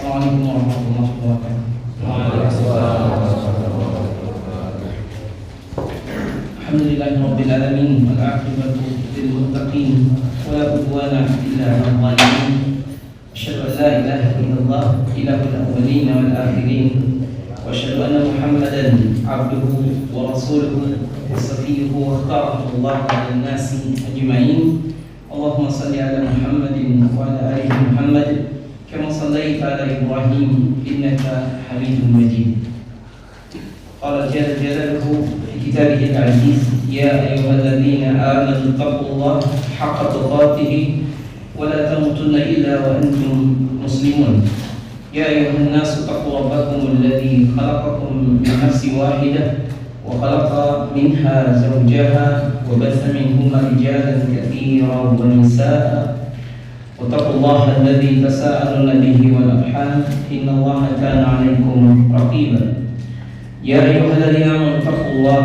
Assalamualaikum warahmatullahi wabarakatuh. Waalaikumsalam warahmatullahi wabarakatuh. Alhamdulillahirabbil alamin wal 'aqibatu lil muttaqin wa la udwana illa 'alal zalimin. Asyhadu an la ilaha illallah ilahul awwalin wal akhirin wa asyhadu anna Muhammadan 'abduhu wa rasuluhu wa safiyyuhu wa ikhtarahu Allah 'alan nasi ajma'in. Allahumma shalli 'ala Muhammadin wa 'ala ali Muhammad kama shallaita 'ala Ibrahim innaka Hamidum Majid. Qala jalla jalaluhu fi kitabihil 'aziz, ya ayyuhalladzina amanu taqullaha haqqa tuqatih wa la tamutunna illa wa antum muslimun. Ya ayyuhan nasu taqu rabbakum alladzi khalaqakum min nafsin wahidah wa khalaqa minha zawjaha wa batha minhuma rijalan katsiran wa nisaa'a. واتقوا الله الذي تساءلون به والأرحام إن الله كان عليكم رقيبا. يا أيها الذين آمنوا اتقوا الله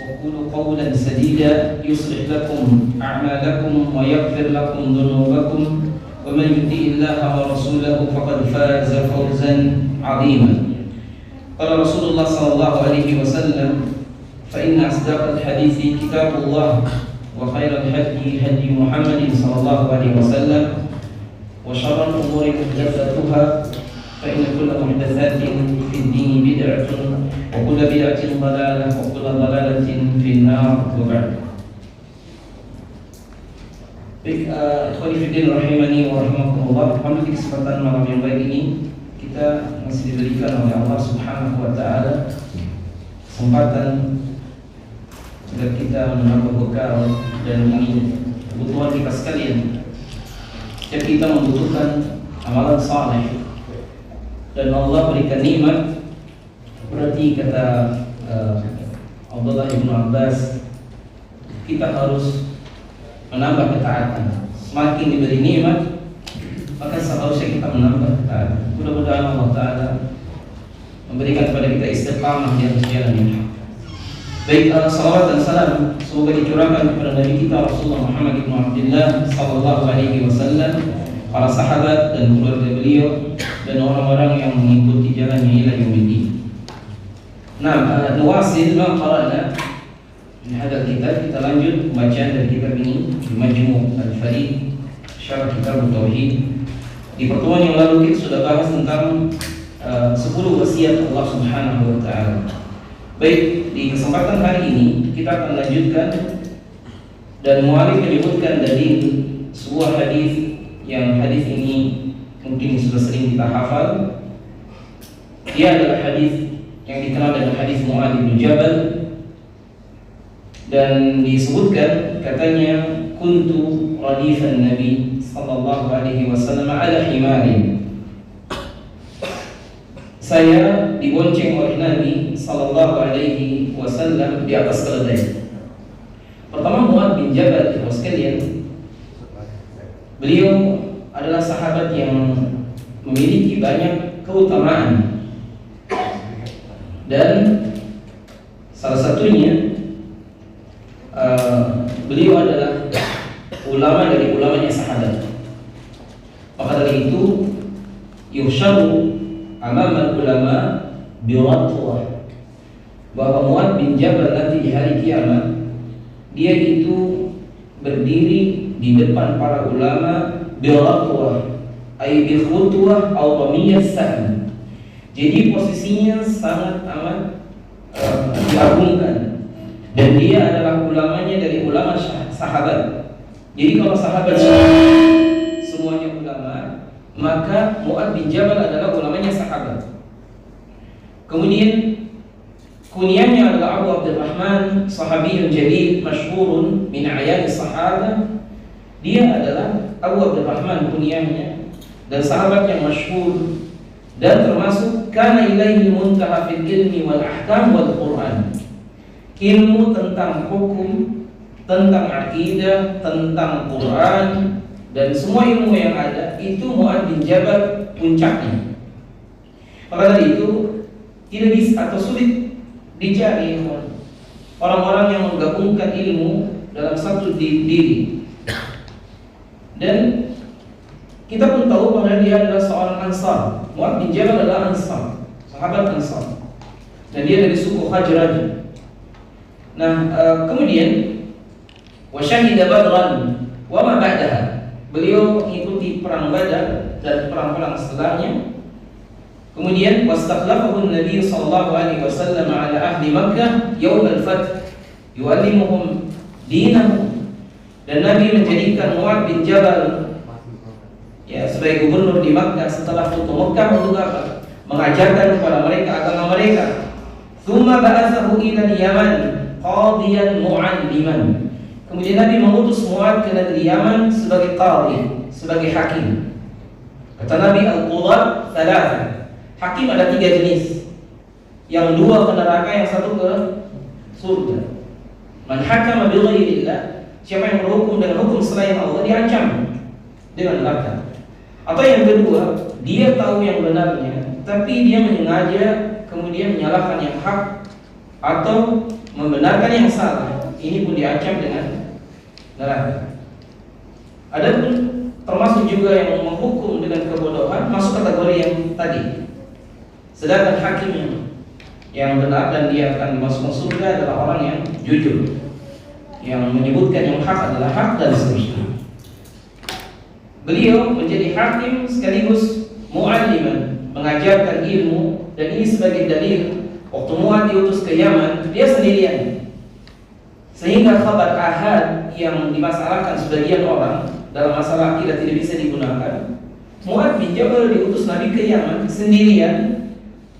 وقولوا قولا سديدا يصلح لكم أعمالكم ويغفر لكم ذنوبكم ومن يطع الله ورسوله فقد فاز فوزا عظيما. قال رسول الله صلى الله عليه وسلم فإن أصدق الحديث كتاب الله وخير الهدي هدي محمد صلى الله عليه وسلم وشر الأمور محدثاتها فإن كل محدثات في الدين بدعة وكل بدعة ضلالة وكل ضلالة في النار وبعد. Baik, ikhwani fiddin rahimani wa rahimakumullah. Alhamdulillah, di kesempatan malam yang baik ini kita masih diberikan oleh Allah Subhanahu wa taala kesempatan agar kita menambah bekal dan ini kebutuhan kita sekalian. Setiap kita membutuhkan amalan saleh dan Allah berikan nikmat. Berarti kata Abdullah bin Abbas, kita harus menambah ketaatan. Semakin diberi nikmat, maka seharusnya kita menambah ketaatan. Mudah-mudahan Allah Ta'ala memberikan kepada kita istiqamah di atas jalan yang hak. Baik, salawat dan salam semoga dicurahkan kepada Nabi kita Rasulullah Muhammad ibn Abdullah sallallahu alaihi wasallam, para sahabat dan keluarga beliau dan orang-orang yang mengikuti jalannya ila yaumil. Nah, nuwasil ma qara'na min hadal kitab. Kita lanjut pembacaan dari kitab ini di Majmu' Al-Farid Syarah Kitab Tauhid. Di pertemuan yang lalu kita sudah bahas tentang 10 wasiat Allah Subhanahu wa taala. Baik, di kesempatan hari ini kita akan lanjutkan dan mu'alif menyebutkan dari sebuah hadis yang hadis ini mungkin sudah sering kita hafal. Dia adalah hadis yang dikenal dengan hadis Mu'adz bin Jabal, dan disebutkan katanya kuntu radifan Nabi sallallahu alaihi wasallam ala himarin. Saya dibonceng oleh Nabi sallallahu alaihi wasallam di atas keledai. Pertama, Mu'adz bin Jabal sekalian, beliau adalah sahabat yang memiliki banyak keutamaan, dan salah satunya beliau adalah ulama dari ulamanya sahabat. Maka dari itu yuhsyaru amaman ulama biratwah, bahwa Mu'adz bin Jabal nanti di hari kiamat dia itu berdiri di depan para ulama biratwah, ay bi khutwah aw ramiyah sahm. Jadi posisinya sangat amat diagungkan, dan dia adalah ulamanya dari ulama sahabat. Jadi kalau sahabat semuanya ulama, maka Mu'adz bin Jabal adalah ulamanya sahabat. Kemudian kunyahnya adalah Abu Abdurrahman, sahabiyun jalil masyhurun min a'yan sahabah. Dia adalah Abu Abdurrahman kunyahnya, dan sahabat yang masyhur, dan termasuk kana ilaihi muntaha fil ilmi wal ahkam wal Quran. Ilmu tentang hukum, tentang akidah, tentang Quran, dan semua ilmu yang ada itu Mu'adz bin Jabal puncaknya. Maka dari itu tidak bisa atau sulit dicari orang-orang yang menggabungkan ilmu dalam satu diri. Dan Kita pun tahu bahwa dia adalah seorang Ansar. Mu'adz bin Jabal adalah Ansar, sahabat Ansar, dan dia dari suku Khazraj. Nah, kemudian wasyahida Badran wa ma ba'daha. Beliau mengikuti perang Badar dan perang-perang setelahnya. Kemudian wastakhlafahu Nabi sallallahu alaihi wasallam ala ahli Makkah yaum al-fath yu'allimuhum dinahum. Dan Nabi menjadikan Mu'adz bin Jabal sebagai gubernur di Makkah setelah Futuh Makkah untuk apa? Mengajarkan kepada mereka agama mereka. Tsumma ba'atsahu ila Yaman qadiyan mu'alliman. Kemudian Nabi mengutus Mu'adz ke negeri Yaman sebagai qadhi, sebagai hakim. Kata Nabi, al-qudat thalatha. Hakim ada 3 jenis. Yang 2 ke neraka, yang 1 ke surga. Man hakama bi ghairillah, siapa yang berhukum dengan hukum selain Allah diancam dengan neraka. Atau yang kedua, dia tahu yang benarnya tapi dia menyengaja kemudian menyalahkan yang hak atau membenarkan yang salah, ini pun diancam dengan neraka. Adapun termasuk juga yang menghukum dengan kebodohan masuk kategori yang tadi. Sedangkan hakim yang benar dan dia akan dimasukkan surga adalah orang yang jujur, yang menyebutkan yang hak adalah hak dan seterusnya. Beliau menjadi hakim sekaligus mu'alliman, mengajarkan ilmu, dan ini sebagai dalil waktu Mu'adz diutus ke Yaman dia sendirian, sehingga khabar ahad yang dimasalahkan sebagian orang dalam masalah akidah tidak bisa digunakan. Mu'adz bin Jabal diutus Nabi ke Yaman sendirian,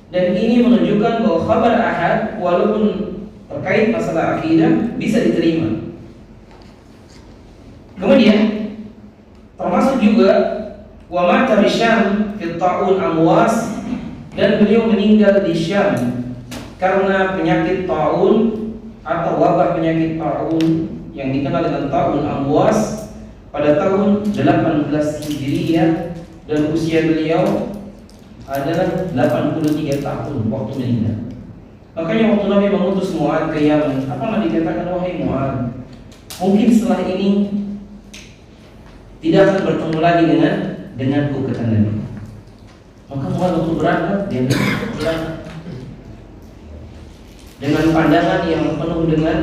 dan ini menunjukkan bahwa khabar ahad walaupun terkait masalah akidah bisa diterima. Kemudian termasuk juga wa mata bi Syam fi ta'un amwas, dan beliau meninggal di Syam karena penyakit ta'un atau wabah penyakit ta'un yang dikenal dengan ta'un amwas pada tahun 18 Hijriah, dan usia beliau adalah 83 tahun waktu meninggal. Makanya waktu Nabi mengutus Mu'adz ke Yaman, apa Nabi katakan, wahai Mu'adz, mungkin setelah ini tidak akan bertemu lagi denganku, kata Nabi. Maka Mu'adz waktu berangkat, dia berangkat dengan pandangan yang penuh dengan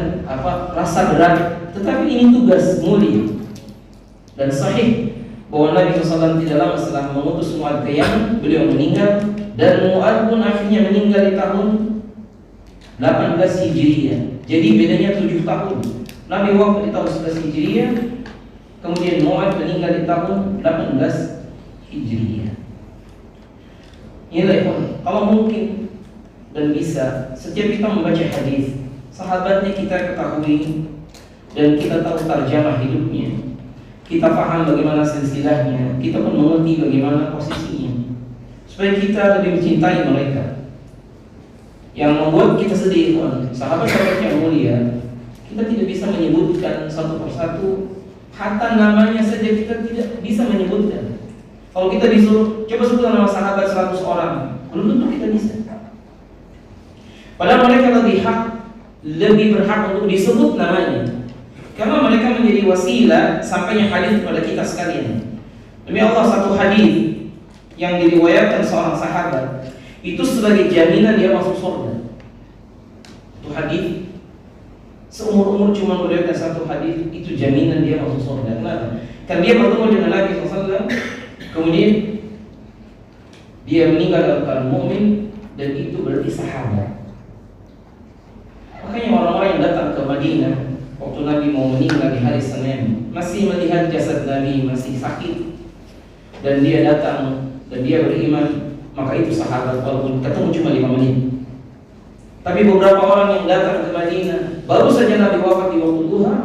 rasa berat, tetapi ini tugas mulia dan sahih bahwa Nabi SAW tidak lama setelah mengutus Mu'adz ke Yaman, beliau meninggal, dan Mu'adz pun akhirnya meninggal di tahun 18 Hijriah. Jadi bedanya 7 tahun. Nabi wafat di tahun 11 Hijriah, kemudian Mu'adz meninggal di tahun 18 Hijriah. Inilah kalau mungkin dan bisa, setiap kita membaca hadis sahabatnya kita ketahui dan kita tahu tarjamah hidupnya, kita paham bagaimana silsilahnya, kita pun mengerti bagaimana posisinya, supaya kita lebih mencintai mereka. Yang membuat kita sedih, sahabat-sahabat yang mulia, kita tidak bisa menyebutkan satu persatu, hatta namanya saja kita tidak bisa menyebutkan. Kalau kita disuruh coba sebutkan nama sahabat 100 orang, belum tentu kita bisa. Padahal mereka lebih berhak untuk disebut namanya, karena mereka menjadi wasilah sampainya hadis kepada kita sekalian. Demi Allah, satu hadis yang diriwayatkan seorang sahabat itu sebagai jaminan dia masuk surga. Itu hadis seumur-umur cuma meriwayatkan satu hadis, itu jaminan dia masuk surga. Kenapa? Karena dia bertemu dengan Nabi SAW, kemudian dia meninggal dalam keadaan mukmin, dan itu berarti sahabat. Makanya orang-orang yang datang ke Madinah waktu Nabi mau meninggal di hari Senin, masih melihat jasad Nabi masih sakit, dan dia datang dan dia beriman, maka itu sahabat walaupun ketemu cuma 5 menit. Tapi beberapa orang yang datang ke Madinah baru saja Nabi wafat di waktu duha,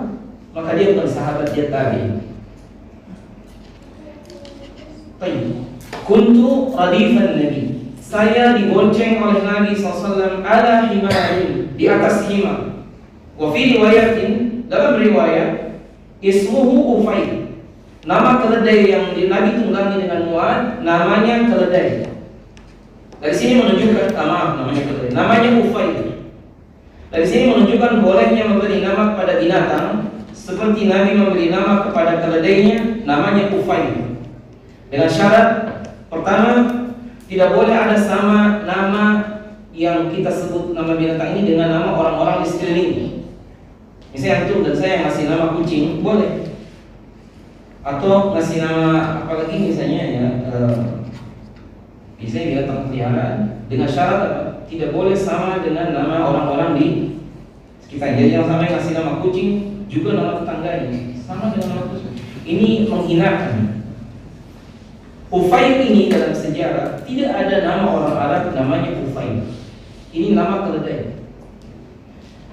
maka dia bukan sahabat, dia tabi'in. Kuntu radifan Nabi, saya dibonceng oleh Nabi SAW ala himarin, di atas himar. Wa fi riwayatin, dalam riwayat, ismuhu Ufay, nama keledai yang Nabi tunggangi dengan Mu'adz namanya keledai. Dari sini menunjukkan namanya keledai, namanya Ufay. Dari sini menunjukkan bolehnya memberi nama kepada binatang, seperti Nabi memberi nama kepada keledainya namanya Ufay. Dengan syarat pertama, tidak boleh ada sama nama yang kita sebut nama binatang ini dengan nama orang-orang di sekelilingnya. Misalnya antum dan saya ngasih nama kucing, boleh. Atau ngasih nama apalagi misalnya ya, misalnya binatang peliharaan, dengan syarat apa? Tidak boleh sama dengan nama orang-orang di sekitar. Jadi yang sampai ngasih nama kucing juga nama tetangganya sama dengan nama kucing. Ini menghinakan. Ufayl ini dalam sejarah tidak ada nama orang Arab namanya Ufayl. Ini nama keledai.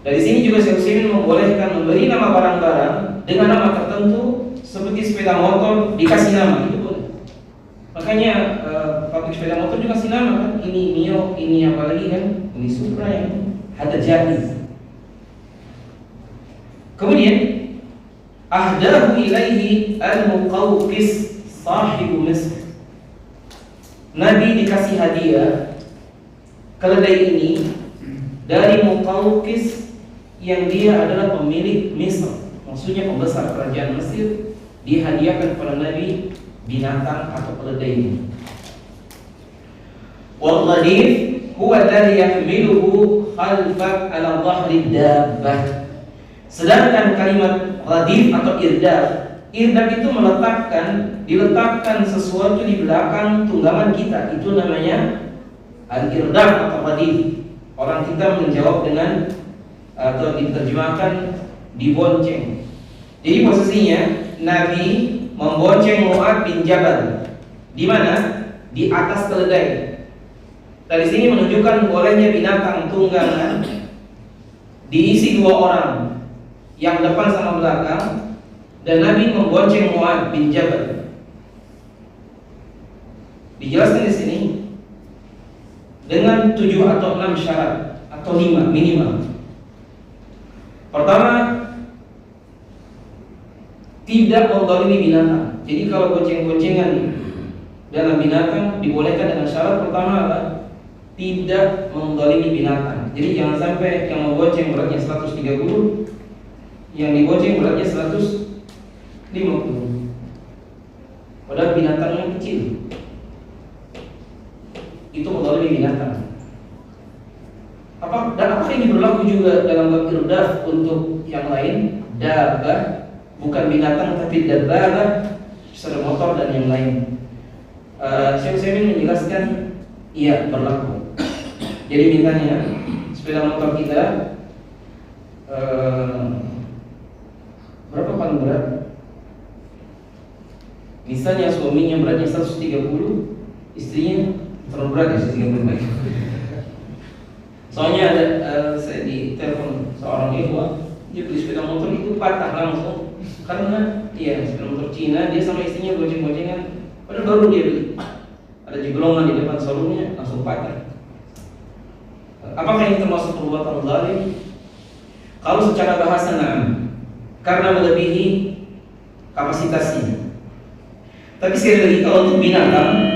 Dari sini juga Syekh Utsaimin membolehkan memberi nama barang-barang dengan nama tertentu seperti sepeda motor dikasih nama, itu boleh. Makanya pabrik sepeda motor juga kasih nama kan, ini Mio, ini apa lagi kan, ini Supra, yang ada jadiz. Kemudian ahdahu ilaihi al-Muqawqis sahibu Misr. Nabi dikasih hadiah keledai ini dari Muqawqis yang dia adalah pemilik Misr, maksudnya pembesar kerajaan Mesir. Dihadiahkan kepada Nabi binatang atau keledai ini. Wal ghadif huwa alladhi yahmiluhu khalfak ala dhahri dabbah. Sedangkan kalimat ghadif atau irdaf, irdaf itu diletakkan sesuatu di belakang tunggangan kita, itu namanya al-irdaf atau ghadif. Orang kita menjawab dengan atau diterjemahkan dibonceng. Jadi posisinya Nabi membonceng Mu'adz bin Jabal. Di mana? Di atas keledai. Dari sini menunjukkan bolehnya binatang tunggangan diisi 2 orang, yang depan sama belakang, dan Nabi membonceng Mu'adz bin Jabal. Dijelaskan di sini dengan 7 atau 6 syarat atau 5 minimal. Pertama, tidak menzalimi binatang. Jadi kalau bonceng-boncengan dalam binatang dibolehkan dengan syarat pertama adalah tidak menzalimi binatang. Jadi jangan sampai yang membonceng beratnya 130, yang dibonceng beratnya 150. Padahal binatangnya kecil. Itu menzalimi binatang. Dan apa ini berlaku juga dalam bab irdaf untuk yang lain? Dabbah, bukan binatang tapi dabbah, sepeda motor dan yang lain. Syekh Utsaimin menjelaskan iya berlaku. Jadi misalnya sepeda motor kita berapa paling berat? Misalnya suaminya beratnya 130, istrinya terlalu berat ya 130. Soalnya ada saya di telepon seorang ikhwah, dia beli sepeda motor itu patah langsung karena sepeda motor Cina, dia sama istrinya bonceng-boncengan, padahal baru dia beli. Ada jeglongan di depan showroomnya, langsung patah. Apakah ini termasuk perbuatan zalim? Kalau secara bahasa na'am, karena melebihi kapasitasnya. Tapi sekali lagi kalau untuk binatang,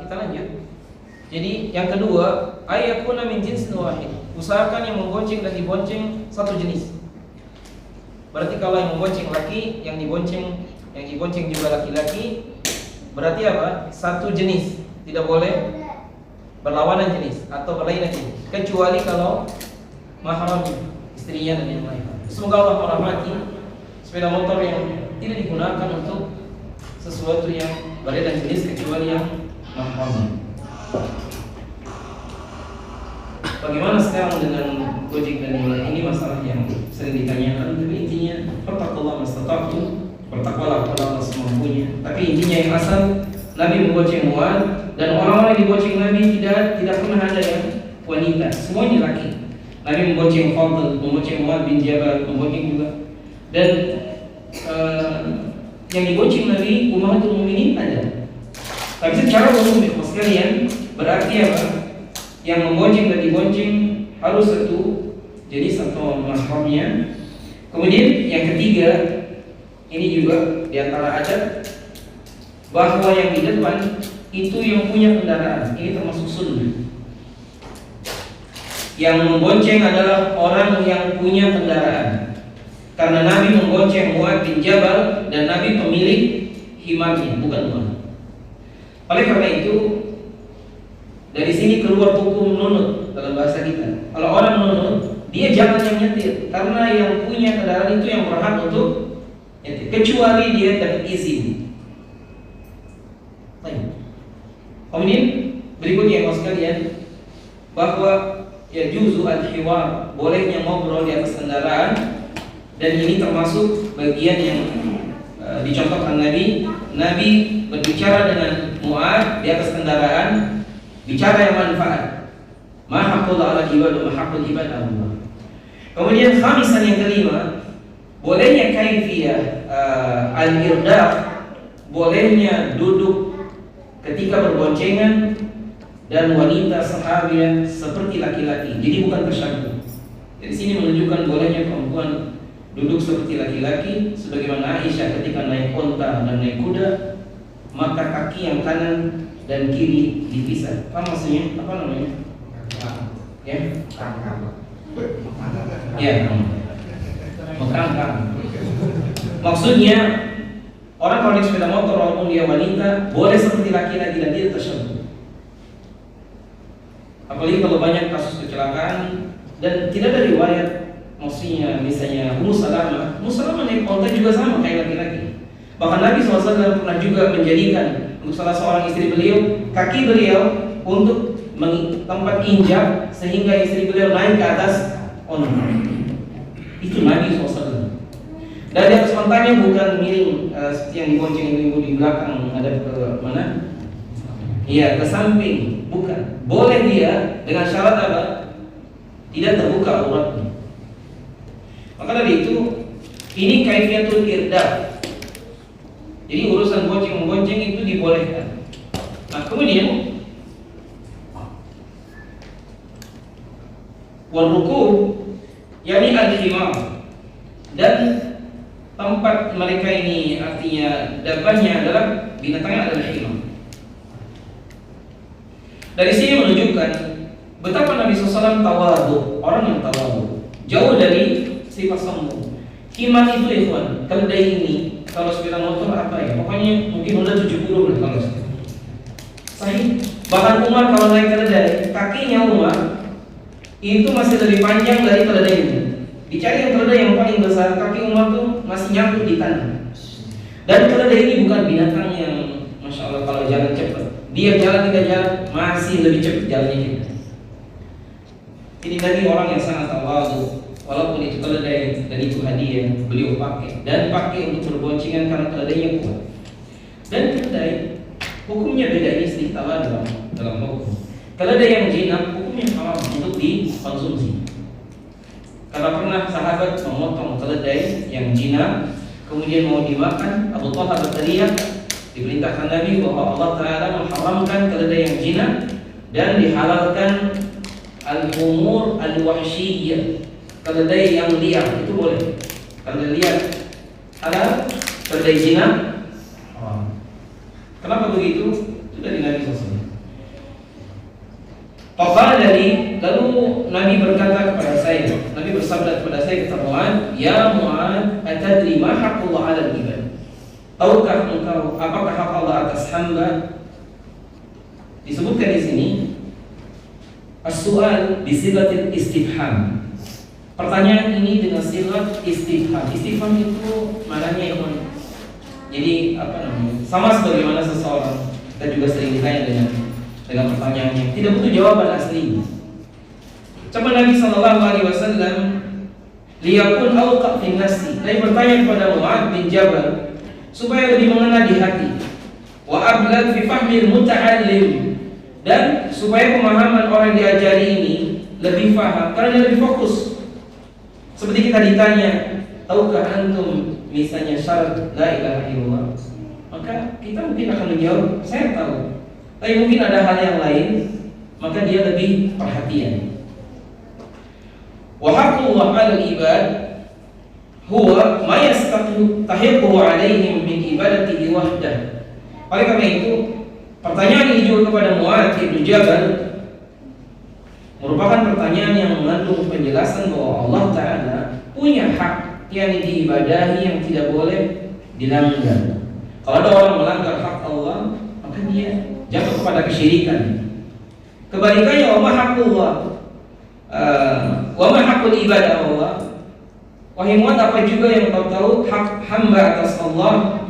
kita lanjut. Jadi yang kedua, ayakuna min jinsin wahid. Usahakan yang membonceng dan dibonceng satu jenis. Berarti kalau yang membonceng laki, yang dibonceng juga laki-laki, berarti apa? Satu jenis. Tidak boleh berlawanan jenis atau berlainan jenis, kecuali kalau mahram istrinya dan yang lain. Semoga Allah merahmati sepeda motor yang tidak digunakan untuk sesuatu yang berbeda jenis kecuali yang mahram. Bagaimana sekarang dengan Gojek dan yang lain? Ini masalah yang sering ditanyakan. Tapi intinya, fattaqullaha mastata'tum, bertakwalah kepada Allah semampunya. Tapi intinya yang asal Nabi membonceng Mu'adz, dan orang-orang yang dibonceng Nabi tidak pernah ada yang wanita, semuanya laki. Nabi membonceng Fadl, membonceng Mu'adz bin Jabal, membonceng juga. Dan yang dibonceng Nabi Ummahatul Mukminin ada. Tapi secara umum sekalian, berarti apa? Yang membonceng dan dibonceng harus satu jenis atau mahramnya. Kemudian yang ketiga, ini juga diantara adat, bahwa yang di depan itu yang punya kendaraan. Ini termasuk sunnah. Yang membonceng adalah orang yang punya kendaraan. Karena Nabi membonceng Mu'adz bin Jabal dan Nabi pemilik himarnya, bukan Mu'adz. Oleh karena itu, dari sini keluar hukum nunut dalam bahasa kita. Kalau orang nunut, dia jangan yang nyetir, karena yang punya kendaraan itu yang berhak untuk nyetir, kecuali dia dapat izin. Baik. Kemudian berikutnya yang sekalian, bahwa ya juzu al-hiwar, bolehnya ngobrol di atas kendaraan, dan ini termasuk bagian yang dicontohkan Nabi. Nabi berbicara dengan Mu'adz di atas kendaraan, bicara yang manfaat. Ma haqqul 'ala ibad wa haqqul ibad 'ala Allah. Kemudian khamisan yang kelima, bolehnya kaifiyah al-irdaf, bolehnya duduk ketika berboncengan dan wanita sahabiah seperti laki-laki. Jadi bukan tasyabbuh. Jadi sini menunjukkan bolehnya perempuan duduk seperti laki-laki, sebagaimana Aisyah ketika naik onta dan naik kuda, maka kaki yang kanan dan kiri dipisah. Apa maksudnya? Apa namanya? Ya? Ya, mengkangkang. Maksudnya orang kalau naik sepeda motor walaupun dia wanita boleh seperti laki-laki dan tidak tasyabbuh. Apalagi kalau banyak kasus kecelakaan dan tidak ada riwayat, maksudnya misalnya Ummu Salamah naik onta juga sama kayak laki-laki. Bahkan Nabi SAW pernah juga menjadikan untuk salah seorang istri beliau, kaki beliau untuk tempat injak sehingga istri beliau naik ke atas onta. Itu Nabi SAW. Dan di atas ontanya bukan miring seperti yang dibonceng ibu di belakang ada ke mana? Iya, ke samping, bukan. Boleh dia dengan syarat apa? Tidak terbuka auratnya. Maka dari itu, ini kaifiyatul irdaf. Jadi urusan bonceng-membonceng itu dibolehkan. Nah, kemudian warukub, yakni al-himar, dan tempat mereka ini artinya dabbahnya adalah binatangnya adalah himar. Dari sini menunjukkan betapa Nabi SAW tawadhu, orang yang tawadhu, jauh dari sifat sombong. Himar itu ikhwan, keledai ini kalau sepeda motor apa ya? Pokoknya mungkin udah 70 lah kalau sahih. Bahkan Umar kalau naik keledai, kakinya Umar itu masih lebih panjang dari keledai itu. Dicari yang keledai yang paling besar, kaki Umar tuh masih nyangkut di tanah. Dan keledai ini bukan binatang yang Masya Allah kalau jalan cepat. Dia jalan tidak jalan masih lebih cepat jalannya kita. Ini tadi orang yang sangat tawadhu. Walaupun itu keledai dan itu hadiah, beliau pakai dan pakai untuk berboncengan karena keledainya kuat. Dan keledai hukumnya beda, ini sedikit tawadhu dalam hukum. Keledai yang jinak hukumnya haram untuk dikonsumsi. Kalau pernah sahabat memotong keledai yang jinak kemudian mau dimakan, Abu Talha berteriak, diperintahkan Nabi bahwa Allah Ta'ala mengharamkan keledai yang jinak dan dihalalkan al-humur al-wahsyiyyah, keledai yang liar itu boleh. Keledai liar halal, keledai jinak haram. Kenapa begitu? Itu dari Nabi SAW. Faqala dari, lalu Nabi berkata kepada saya, Nabi bersabda kepada saya kata Mu'adz, ya Mu'adz, atadri ma haqqullah 'alal ibad? Tahukah engkau apakah hak Allah atas hamba? Disebutkan di sini as-su'al bi sigatil istifham. Pertanyaan ini dengan sigat istifham. Istifham itu maknanya yang jadi apa namanya? Sama sebagaimana seseorang kita juga sering ditanya dengan pertanyaannya, tidak butuh jawaban asli. Coba Nabi SAW liyakun awqa' fi nafsi. Nabi bertanya kepada Mu'adz bin Jabal supaya lebih mengena di hati, wa ablag fi fahmil muta'allim, dan supaya pemahaman orang diajari ini lebih paham karena lebih fokus. Seperti kita ditanya, tahukah antum misalnya syarat la ilaha illallah? Maka kita mungkin akan menjawab, saya tahu. Tapi mungkin ada hal yang lain, maka dia lebih perhatian. Wa haqqullah 'alal ibad huwa ma yastahiqu 'alaihim min ibadatihi wahdah. Oleh karena itu, pertanyaan ini juga kepada Mu'adz bin Jabal merupakan pertanyaan yang mengandung penjelasan bahwa Allah Ta'ala punya hak yang diibadahi yang tidak boleh dilanggar. Kalau ada orang melanggar hak Allah, maka dia jatuh kepada kesyirikan. Kebalikannya, wa ma haqqullah, wa ma haqqul ibadah Allah. Wahai Mu'adz, apa juga yang kau tahu hak hamba atas Allah?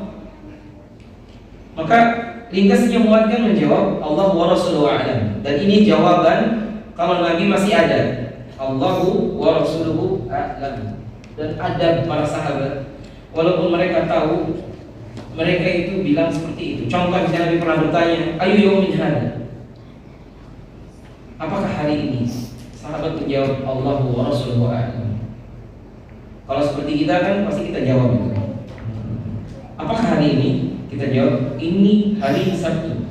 Maka ringkasnya Mu'adz kan menjawab, Allah wa rasuluhu a'lam. Dan ini jawaban kalau Nabi masih ada. Allahu wa rasuluhu a'lam. Dan adab para sahabat, walaupun mereka tahu, mereka itu bilang seperti itu. Contoh misalnya Nabi pernah bertanya, ayu yaumin hada, apakah hari ini? Sahabat menjawab, Allahu wa rasuluhu a'lam. Kalau seperti kita kan pasti kita jawab itu. Apakah hari ini? Kita jawab, ini hari Sabtu.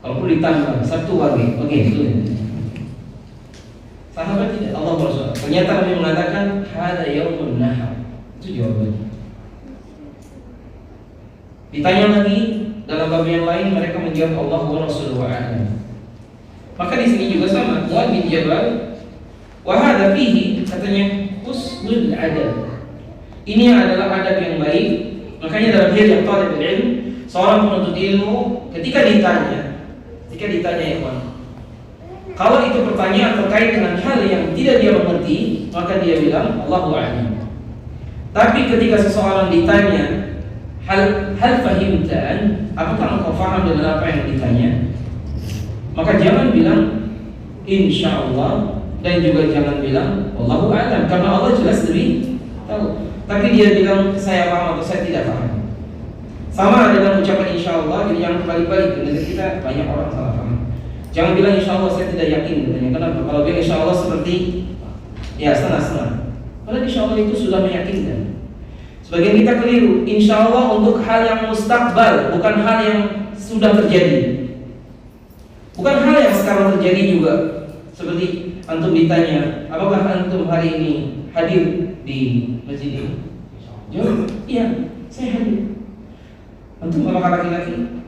Kalau perlu ditambah, Sabtu wage, oke itu. Sahabat tidak, Allah Rasul. Ternyata Nabi mengatakan, hada yaumun nahar. Itu jawabannya. Ditanya lagi dalam bab yang lain, mereka menjawab Allah wa Rasuluhu a'lam. Maka di sini juga sama, Mu'adz bin Jabal, wa hadza fihi, katanya husnul adab. Ini adalah adab yang baik. Makanya dalam hadis talibul ilm, seorang penuntut ilmu ketika ditanya ya kawan, kalau itu pertanyaan terkait dengan hal yang tidak dia mengerti, maka dia bilang Allahu a'lam. Tapi ketika seseorang ditanya hal fahimtan, apakah engkau faham dengan apa yang ditanya, maka jangan bilang insyaallah dan juga jangan bilang wallahu a'lam, karena Allah jelas lebih tahu. Tapi dia bilang saya paham atau saya tidak paham. Sama dengan ucapan insyaallah, jadi jangan kebalik-balik. Dengan kita banyak orang salah paham. Jangan bilang insyaallah saya tidak yakin, katanya. Kenapa? Kalau bilang insyaallah seperti ya setengah-setengah. Padahal insyaallah itu sudah meyakinkan. Sebagian kita keliru. Insyaallah untuk hal yang mustakbal, bukan hal yang sudah terjadi. Bukan hal yang sekarang terjadi juga. Seperti antum ditanya, apakah antum hari ini hadir di masjid ini? Jawab, iya, saya hadir. Antum apakah laki-laki?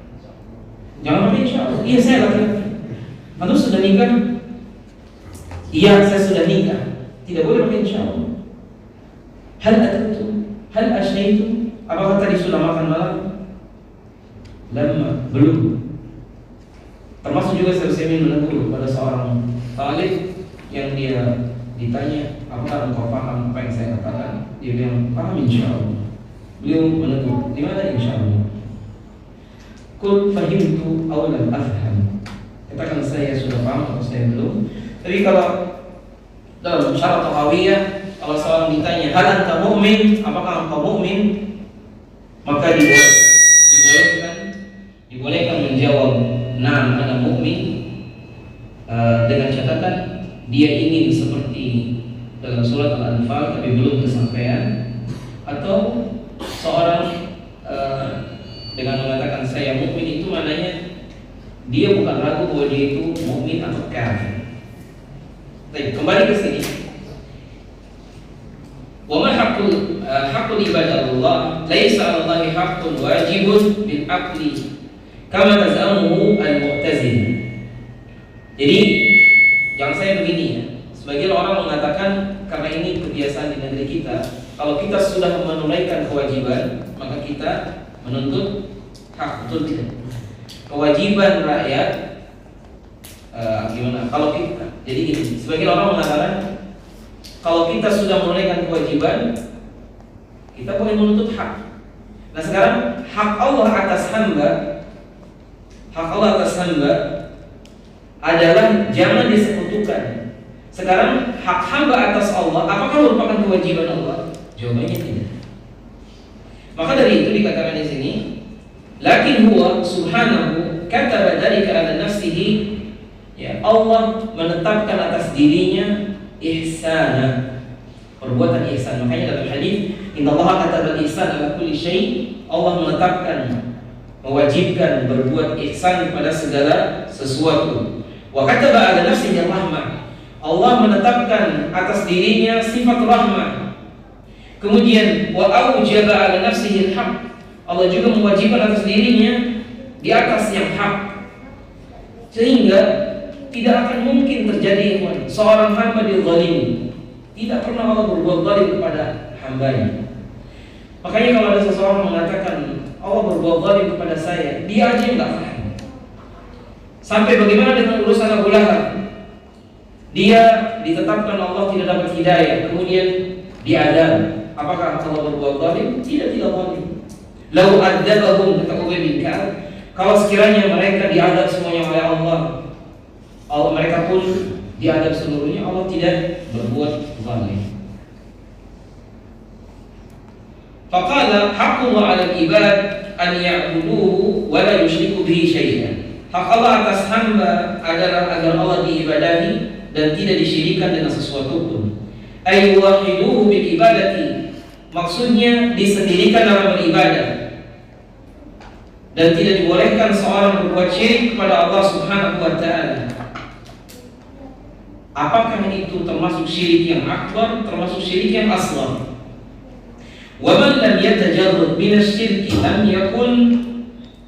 Jangan pakai insyaallah. Iya, saya laki-laki. Antum sudah nikah? Iya, saya sudah nikah. Tidak boleh pakai insyaallah. Hal atantum, hal asyaitum, apakah tadi sudah makan malam? Lama, belum. Termasuk juga saya menegur pada seorang talib yang dia ditanya, apakah engkau paham apa yang saya katakan? Dia bilang, paham insyaallah. Beliau menegur, di mana insyaallah? Qul fahimtu aw lam afham. Katakan saya sudah paham atau saya belum. Tapi kalau dalam syarat tahawiyah, kalau seorang ditanya, hal anta mu'min, apakah engkau mu'min? Maka dibolehkan menjawab, na'am ana mu'min, dengan catatan dia ingin seperti dalam surat Al-Anfal tapi belum kesampaian, atau seorang dengan mengatakan saya mukmin itu maknanya dia bukan ragu bahwa dia itu mukmin atau kafir. Baik, kembali ke sini. Wa ma haqqul ibadallah laisa 'ala Allahi haqqun wajibun bil aqli kama tazamuhu al-mu'tazilah. Jadi yang saya begini ya, sebagian orang mengatakan karena ini kebiasaan di negeri kita, kalau kita sudah menunaikan kewajiban maka kita menuntut hak, betul tidak? Kewajiban rakyat gimana? Kalau kita, jadi gini, sebagian orang mengatakan kalau kita sudah menunaikan kewajiban, kita boleh menuntut hak. Nah sekarang hak Allah atas hamba, adalah jangan disekutukan. Sekarang hak hamba atas Allah, apakah merupakan kewajiban Allah? Jawabannya tidak. Maka dari itu dikatakan di sini, lakin huwa subhanahu kataba dzalika ala nafsihi, ya Allah menetapkan atas dirinya ihsana, perbuatan ihsan. Makanya dalam hadis, innallaha kataba al-ihsan ala kulli syai', Allah menetapkan, mewajibkan berbuat ihsan kepada segala sesuatu. Wa kataba ala nafsihi rahmah, Allah menetapkan atas dirinya sifat rahmah. Kemudian wa aujaba ala nafsihi al-haq, Allah juga mewajibkan atas dirinya di atas yang hak. Sehingga tidak akan mungkin terjadi seorang hamba dizalimi. Tidak pernah Allah berbuat zalim kepada hambanya. Makanya kalau ada seseorang mengatakan Allah berbuat zalim kepada saya, dia aja yang nggak paham. Sampai bagaimana dengan urusan Abu Lahab? Dia ditetapkan Allah tidak dapat hidayah, kemudian diadab. Apakah Allah berbuat zalim? Tidak zalim. Lau adzabahum, kata Ubay bin Ka'ab, kalau sekiranya mereka diadab semuanya oleh Allah, mereka pun diadab seluruhnya, Allah tidak berbuat zalim. Faqala haqqullah 'alal ibad an ya'buduhu wa la yusyriku bihi syai'an. Hak Allah atas hamba adalah agar Allah diibadahi dan tidak disyirikan dengan sesuatu pun. Ay wahiduhu bil ibadati, maksudnya disendirikan dalam beribadah dan tidak dibolehkan seorang berbuat syirik kepada Allah Subhanahu wa taala. Apakah itu termasuk syirik yang akbar, termasuk syirik yang asghar? Wa man lam yatajarrad min asy-syirki lam yakun,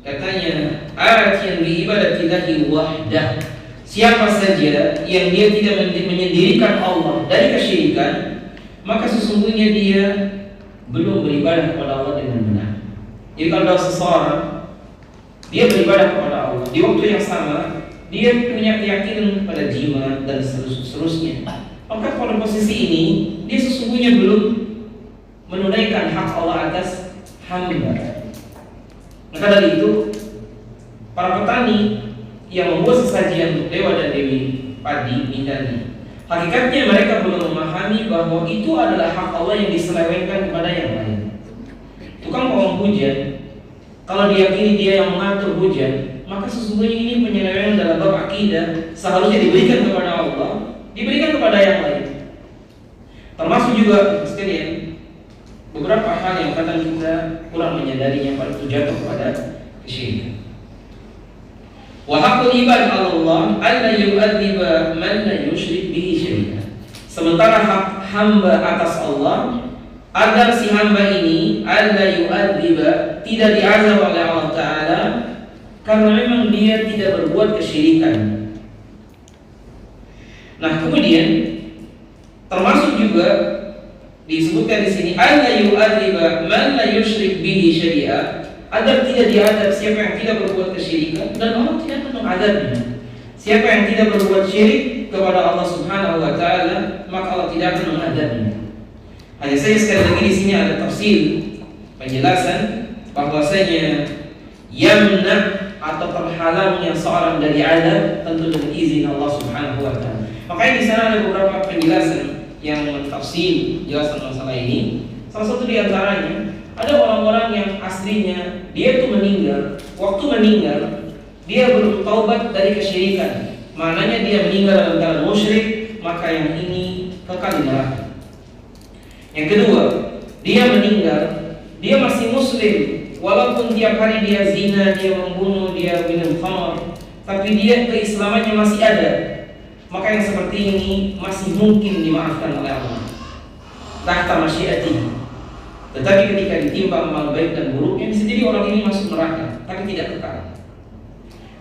katanya, atiyan bi ibadatillahi wahdah. Siapa saja yang dia tidak menyendirikan Allah dari kesyirikan, maka sesungguhnya dia belum beribadah kepada Allah dengan benar. Jadi kalau ada seseorang dia beribadah kepada Allah, di waktu yang sama dia punya keyakinan pada jimat dan seterusnya, maka pada posisi ini dia sesungguhnya belum menunaikan hak Allah atas hamba. Maka dari itu, para petani yang membuat sesajian untuk dewa dan dewi padi misalnya, hakikatnya mereka belum memahami bahwa itu adalah hak Allah yang diselewengkan kepada yang lain. Tukang pawang hujan, kalau diyakini dia yang mengatur hujan, maka sesungguhnya ini penyelewengan dalam bab akidah. Seharusnya diberikan kepada Allah, diberikan kepada yang lain. Termasuk juga sekalian beberapa hal yang kadang kita kurang menyadarinya, pada itu jatuh kepada kesyirikan. Wa haqqul ibad 'ala Allah alla yu'adziba man la yusyrik bihi syai'an. Sementara hak hamba atas Allah agar si hamba ini alla yu'adziba, tidak diazab oleh Allah Ta'ala karena memang dia tidak berbuat kesyirikan. Nah, kemudian termasuk juga disebutkan di sini alla yu'adziba man la yusyrik bihi syai'a, agar tidak diadab siapa yang tidak berbuat kesyirikan, dan Allah tidak akan mengadabnya. Siapa yang tidak berbuat syirik kepada Allah Subhanahu wa taala, maka Allah tidak akan mengadabnya. Hanya saja sekali lagi di sini ada tafsir penjelasan bahwasanya yamna atau terhalangnya seorang dari adab tentu dengan izin Allah Subhanahu wa taala. Makanya di sana ada beberapa penjelasan yang mentafsir jelasan masalah ini. Salah satu di antaranya, ada orang-orang yang aslinya dia itu meninggal, waktu meninggal dia belum taubat dari kesyirikan. Maknanya dia meninggal dalam keadaan musyrik, maka yang ini kekal di neraka. Yang kedua, dia meninggal, dia masih muslim, walaupun tiap hari dia zina, dia membunuh, dia minum khamar, tapi dia keislamannya masih ada. Maka yang seperti ini masih mungkin dimaafkan oleh Allah tahta masyiatih. Tetapi ketika ditimbang amal baik dan buruknya, bisa jadi orang ini masuk neraka, tapi tidak kekal.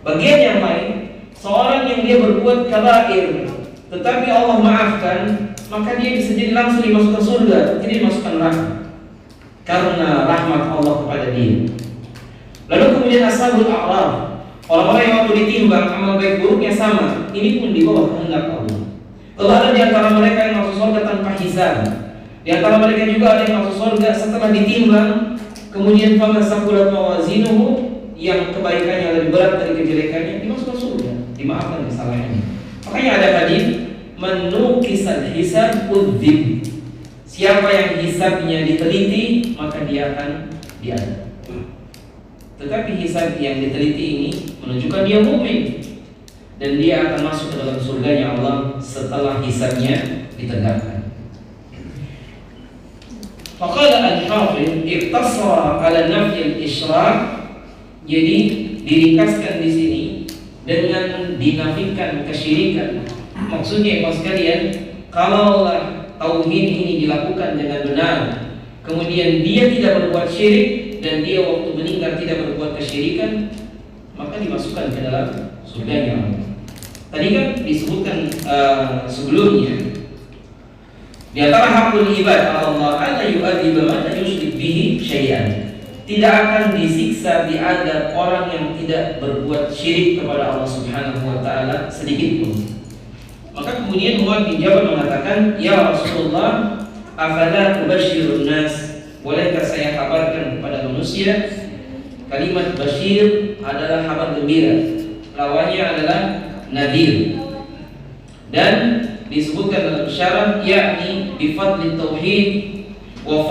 Bagian yang lain, seorang yang dia berbuat kabair, tetapi Allah maafkan, maka dia bisa jadi langsung dimasukkan surga, tidak dimasukkan neraka, karena rahmat Allah kepada dia. Lalu kemudian ashabul a'raf, orang-orang yang waktu ditimbang amal baik buruknya sama, ini pun di bawah kehendak Allah. Lalu ada di antara mereka yang masuk surga tanpa hisab. Di antara mereka juga ada yang masuk surga setelah ditimbang, kemudian faman saqulat mawazinuhu, yang kebaikannya lebih berat dari kejelekannya, dimasukkan surga, dimaafkan kesalahannya. Makanya ada hadis, menukisal hisab udzib. Siapa yang hisabnya diteliti, maka dia akan diadab. Tetapi hisab yang diteliti ini menunjukkan dia mukmin dan dia akan masuk ke dalam surganya Allah setelah hisabnya ditegakkan. Faqala al-Hafidh iqtasara ala nafyi al-isyrak. Jadi diringkaskan di sini dengan dinafikan kesyirikan. Maksudnya Ikhwan sekalian, kalau tauhid ini dilakukan dengan benar, kemudian dia tidak berbuat syirik, dan dia waktu meninggal tidak berbuat kesyirikan, maka dimasukkan ke dalam surganya. Tadi kan disebutkan sebelumnya, di antara hakul ibad Allah alla yu'adziba man la yusyrik bihi syai'an. Tidak akan disiksa, diadab orang yang tidak berbuat syirik kepada Allah Subhanahu wa taala sedikit pun. Maka kemudian Mu'adz bin Jabal mengatakan, "Ya Rasulullah, afala tubashshirun nas?" Bolehkah saya kabarkan kepada manusia? Kalimat basyir adalah kabar gembira, lawannya adalah nadhir. Dan disebutkan dalam syarat, yakni bi fadli tauhid wa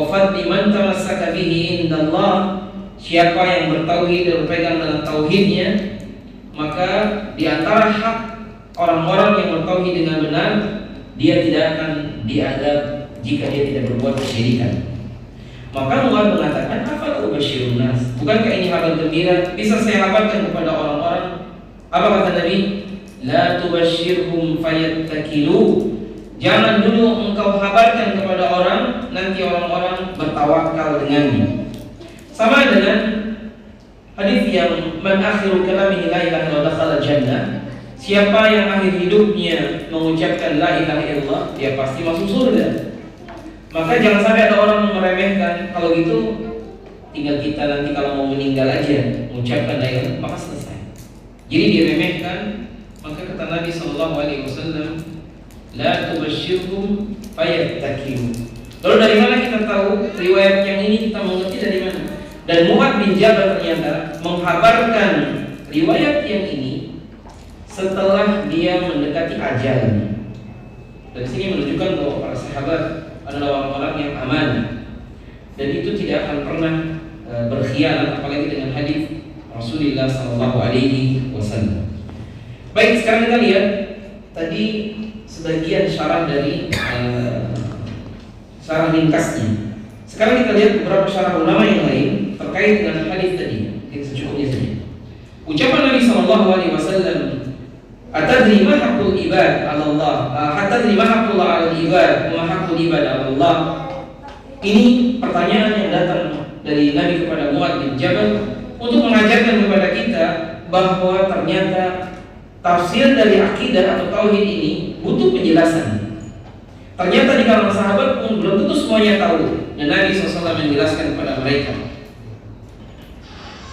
fadli man tamassaka bihi indallah. Siapa yang bertauhid dan berpegang dengan tauhidnya, maka di antara hak orang-orang yang bertauhid dengan benar, dia tidak akan diadab jika dia tidak berbuat kesyirikan. Maka Mu'adz mengatakan, "Afala ubasyirun nas?" Bukankah ini kabar gembira? Bisa saya kabarkan kepada orang-orang? Apa kata Nabi? La tubasyirhum fayattakilu. Jangan dulu engkau kabarkan kepada orang, nanti orang-orang bertawakal dengannya. Sama dengan hadis yang man akhiru kalamihi la ilaha illallah dakhala jannah. Siapa yang akhir hidupnya mengucapkan la ilaha illallah, dia pasti masuk surga. Maka jangan sampai ada orang yang meremehkan, kalau gitu tinggal kita nanti kalau mau meninggal aja mengucapkan la ilaha illallah, maka selesai. Jadi diremehkan. Maka kata Nabi SAW, la tubasyirhum fayattakilu. Lalu dari mana kita tahu riwayat yang ini, kita mengerti dari mana? Dan Mu'adz bin Jabal ternyata menghabarkan riwayat yang ini setelah dia mendekati ajalnya. Dari sini menunjukkan bahwa para sahabat adalah orang-orang yang aman, dan itu tidak akan pernah berkhianat, apalagi dengan hadis Rasulullah SAW. Baik, sekarang kita lihat tadi sebagian syarah dari syarah ringkasnya. Sekarang kita lihat beberapa syarah ulama yang lain terkait dengan hadis tadi. Kita secukupnya saja. Ucapan Nabi SAW, "Atadri ma haqqul ibad 'ala Allah? Atadri ma haqqullah 'ala al-ibad wa ma haqqul ibad 'ala Allah?" Ini pertanyaan yang datang dari Nabi kepada Mu'adz bin Jabal untuk mengajarkan kepada kita bahwa ternyata tafsir dari akidah atau tauhid ini butuh penjelasan. Ternyata di kalangan sahabat pun belum tentu semuanya tahu, dan Nabi SAW menjelaskan kepada mereka.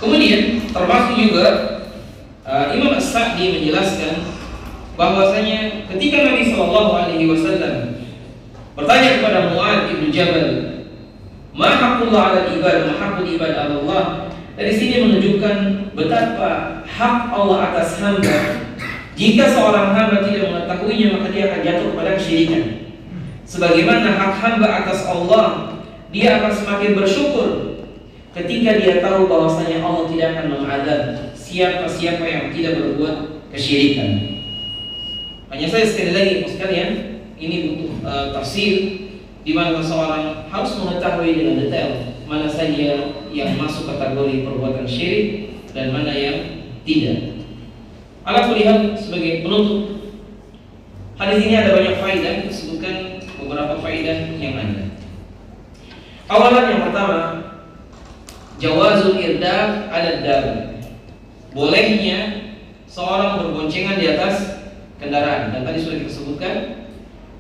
Kemudian termasuk juga Imam As-Sa'di menjelaskan bahwasanya ketika Nabi SAW bertanya kepada Mu'adz bin Jabal, "Ma haqqullah 'ala al-ibad wa haqqul ibad 'ala Allah?" Dari sini menunjukkan betapa hak Allah atas hamba. Jika seorang hamba tidak mengetahuinya, maka dia akan jatuh kepada kesyirikan. Sebagaimana hak hamba atas Allah, dia akan semakin bersyukur ketika dia tahu bahwasanya Allah tidak akan mengadab siapa-siapa yang tidak berbuat kesyirikan. Hanya saya sekali lagi sekalian, ini butuh tafsir, di mana seseorang harus mengetahui dengan detail mana saja yang masuk kategori perbuatan syirik dan mana yang tidak. Ala kulli hal, sebagai penutup hadis ini ada banyak faedah, disebutkan beberapa faedah yang ada. Awalan yang pertama, jawazul irdaf 'ala dar. Bolehnya seorang berboncengan di atas kendaraan, dan tadi sudah kita sebutkan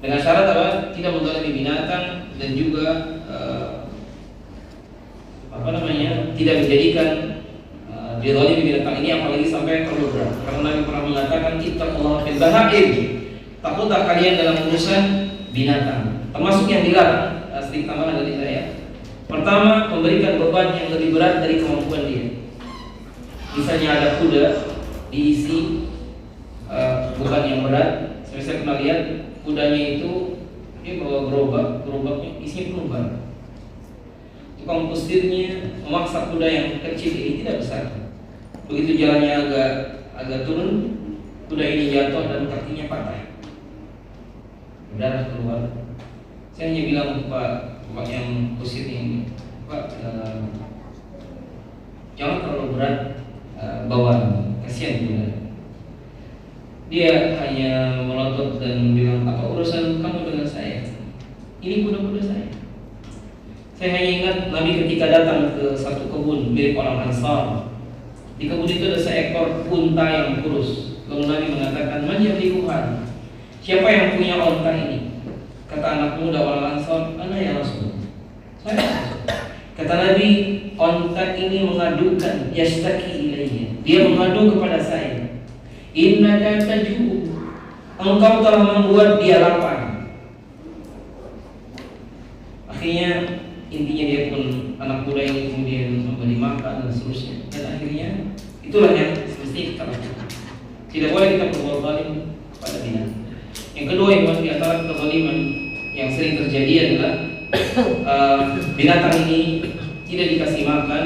dengan syarat apa? Tidak menzalimi binatang, dan juga tidak menjadikan dizalimi binatang ini, apalagi sampai terluka. Karena Nabi pernah mengatakan, ittaqullaha fil bahaim, takutlah kalian dalam urusan binatang. Termasuk yang dilarang, sedikit tambahan dari saya. Pertama, memberikan beban yang lebih berat dari kemampuan dia. Misalnya ada kuda diisi beban yang berat. Saya pernah lihat kudanya itu dia bawa gerobaknya isinya penuh barang. Tukang kusirnya memaksa kuda yang kecil ini tidak besar. Begitu jalannya agak turun, kuda ini jatuh dan kakinya patah, darah keluar. Saya hanya bilang Pak yang kusir ini, Pak, jangan terlalu berat bawaan, kasihan kuda. Dia hanya melotot dan bilang, apa urusan kamu dengan saya? Ini kuda-kuda saya. Saya hanya ingat Nabi Nabi ketika datang ke satu kebun milik orang Ansar. Di kebun itu ada seekor unta yang kurus. Lalu Nabi mengatakan, "Man yamlikuha?" Siapa yang punya unta ini? Kata anak muda orang Ansar, "Ana ya Rasul." Saya. Kata Nabi, unta ini mengadukan, yashtaki ilayya. Dia mengadu kepada saya. Innaka tajuu. Engkau telah membuat dia lapar. Akhirnya intinya dia pun, anak muda ini kemudian memberi makan dan seterusnya. Dan akhirnya itulah yang semestinya kita lakukan. Tidak boleh kita berbuat zalim pada binatang. Yang kedua, yang di antara kezaliman yang sering terjadi adalah binatang ini tidak dikasih makan,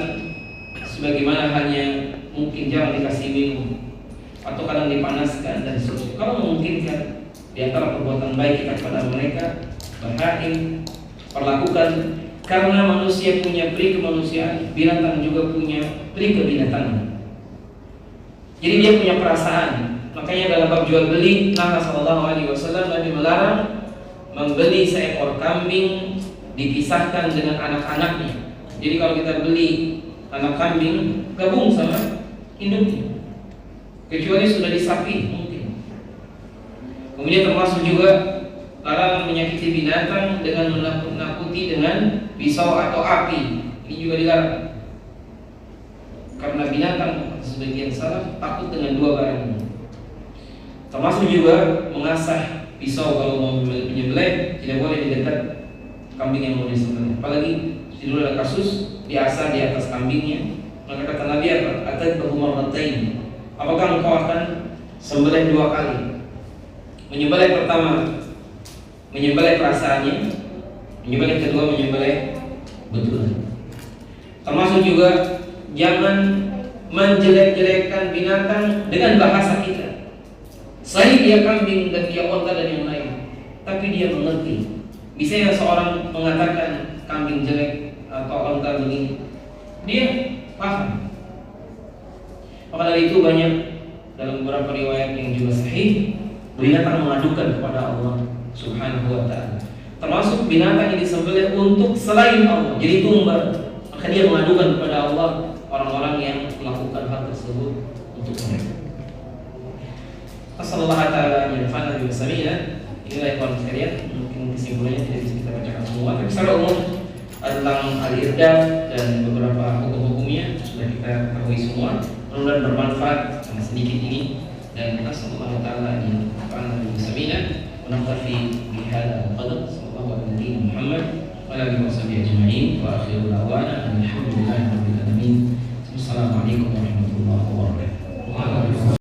sebagaimana hanya mungkin jangan dikasih minum, atau kadang dipanaskan dan seterusnya. Kalau memungkinkan, di antara perbuatan baik kita kepada mereka, berhakim, perlakukan. Karena manusia punya peri kemanusiaan, binatang juga punya peri kebinatangan. Jadi dia punya perasaan. Makanya dalam bab jual beli, Nabi SAW Nabi melarang membeli seekor kambing dipisahkan dengan anak-anaknya. Jadi kalau kita beli anak kambing, gabung sama induknya, kecuali sudah disapi mungkin. Kemudian termasuk juga larangan menyakiti binatang dengan menakut-nakuti dengan pisau atau api. Ini juga dilarang. Karena binatang sebagian salaf takut dengan dua barang ini. Termasuk juga mengasah pisau kalau mau menyembelih, tidak boleh di dekat kambing yang mau disembelih. Apalagi dulu ada kasus diasah di atas kambingnya. Maka kata Nabi apa? Atad bahumaratain. Apakah engkau akan sembelih dua kali? Menyembelih pertama menyembelih perasaannya, menyembelih kedua menyembelih betul. Termasuk juga jangan menjelek-jelekkan binatang dengan bahasa kita. Selain dia kambing dan dia onta dan yang lain, tapi dia mengerti. Misalnya seorang mengatakan kambing jelek atau onta begini, dia paham. Maka dari itu banyak dalam beberapa riwayat yang juga sahih, binatang mengadukan kepada Allah Subhanahu wa ta'ala. Termasuk binatang yang disembelih untuk selain Allah, jadi tumbal. Maka dia mengadukan kepada Allah orang-orang yang melakukan hal tersebut untuk mereka. Assalamualaikum warahmatullahi wabarakatuh. Inilah ikhwan sekalian, mungkin kesimpulannya tidak bisa kita bacakan semua, tapi secara umum tentang al-irdaf dan beberapa hukum-hukumnya sudah kita ketahui semua. Mudah-mudahan bermanfaat sama sedikit ini, dan assalamualaikum warahmatullahi wabarakatuh. ونقتفي بهذا القدر صلى الله على نبينا محمد وعلى اله وصحبه اجمعين واخر دعوانا ان الحمد لله